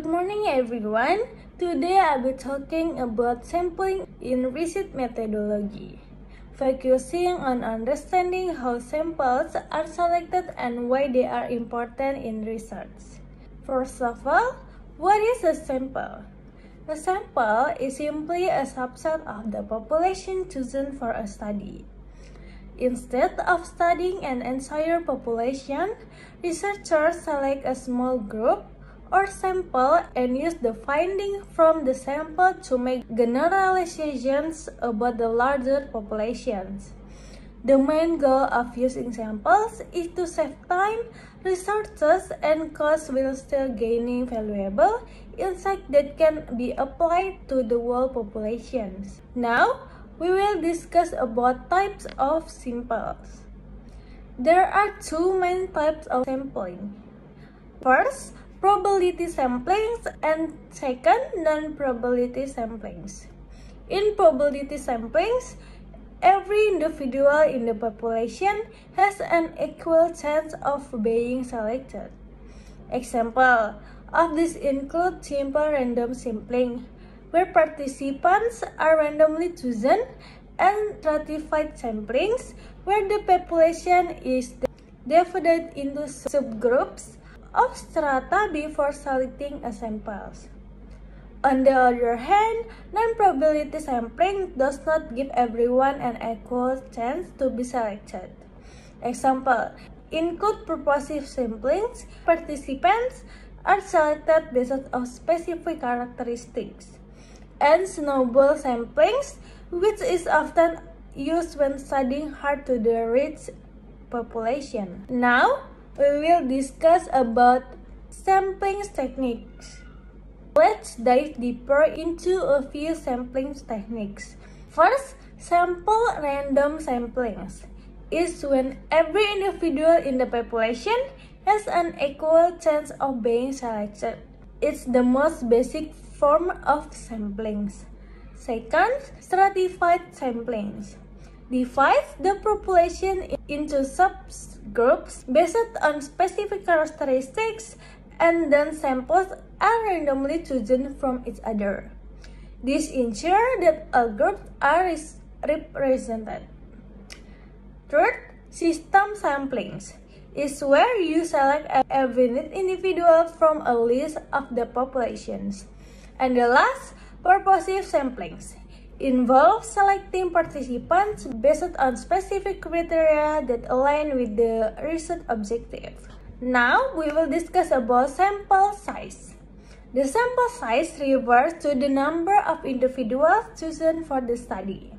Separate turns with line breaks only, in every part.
Good morning everyone. Today I'll be talking about sampling in research methodology, focusing on understanding how samples are selected and why they are important in research. First of all, what is a sample? A sample is simply a subset of the population chosen for a study. Instead of studying an entire population, researchers select a small group or sample and use the findings from the sample to make generalizations about the larger populations. The main goal of using samples is to save time, resources, and costs while still gaining valuable insight that can be applied to the whole populations. Now, we will discuss about types of samples. There are two main types of sampling. First, probability samplings, and second, non-probability samplings. In probability samplings, every individual in the population has an equal chance of being selected. Example of this include simple random sampling, where participants are randomly chosen, and stratified samplings, where the population is divided into subgroups of strata before selecting a samples. On the other hand, non-probability sampling does not give everyone an equal chance to be selected. Example include purposive samplings. Participants are selected based on specific characteristics, and snowball samplings, which is often used when studying hard-to-reach population. Now, we will discuss about sampling techniques. Let's dive deeper into a few sampling techniques. First, sample random samplings is when every individual in the population has an equal chance of being selected. It's the most basic form of samplings. Second, stratified samplings. Divide the population into subgroups based on specific characteristics, and then samples are randomly chosen from each other. This ensures that all groups are represented. Third, system samplings is where you select every individual from a list of the populations. And the last, purposive samplings involve selecting participants based on specific criteria that align with the research objective. Now, we will discuss about sample size. The sample size refers to the number of individuals chosen for the study.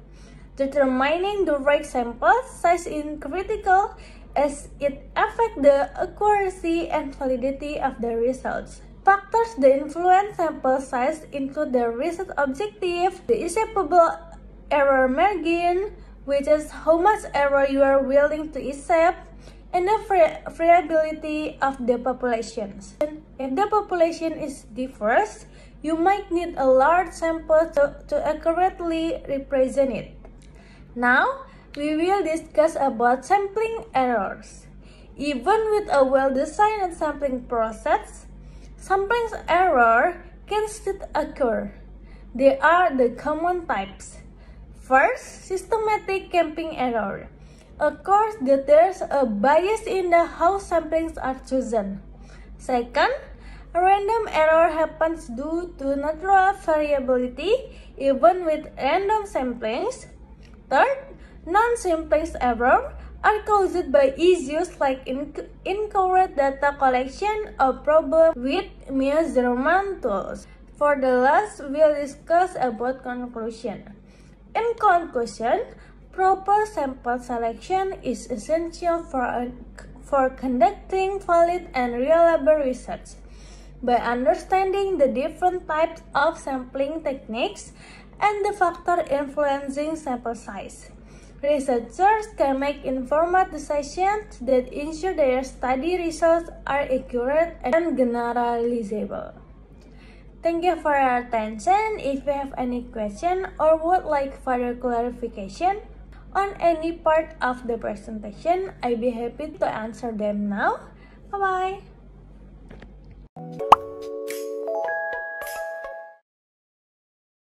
Determining the right sample size is critical as it affects the accuracy and validity of the results. Factors that influence sample size include the research objective, the acceptable error margin, which is how much error you are willing to accept, and the variability of the populations. If the population is diverse, you might need a large sample to accurately represent it. Now, we will discuss about sampling errors. Even with a well-designed sampling process, sampling error can still occur. There are the common types. First, systematic camping error occurs that there's a bias in how samplings are chosen. Second, a random error happens due to natural variability even with random samplings. Third, non-sampling error are caused by issues like incorrect data collection or problem with measurement tools. For the last, we'll discuss about conclusion. In conclusion, proper sample selection is essential for conducting valid and reliable research. By understanding the different types of sampling techniques and the factors influencing sample size, researchers can make informed decisions that ensure their study results are accurate and generalizable. Thank you for your attention. If you have any question or would like further clarification on any part of the presentation, I'd be happy to answer them now. Bye-bye.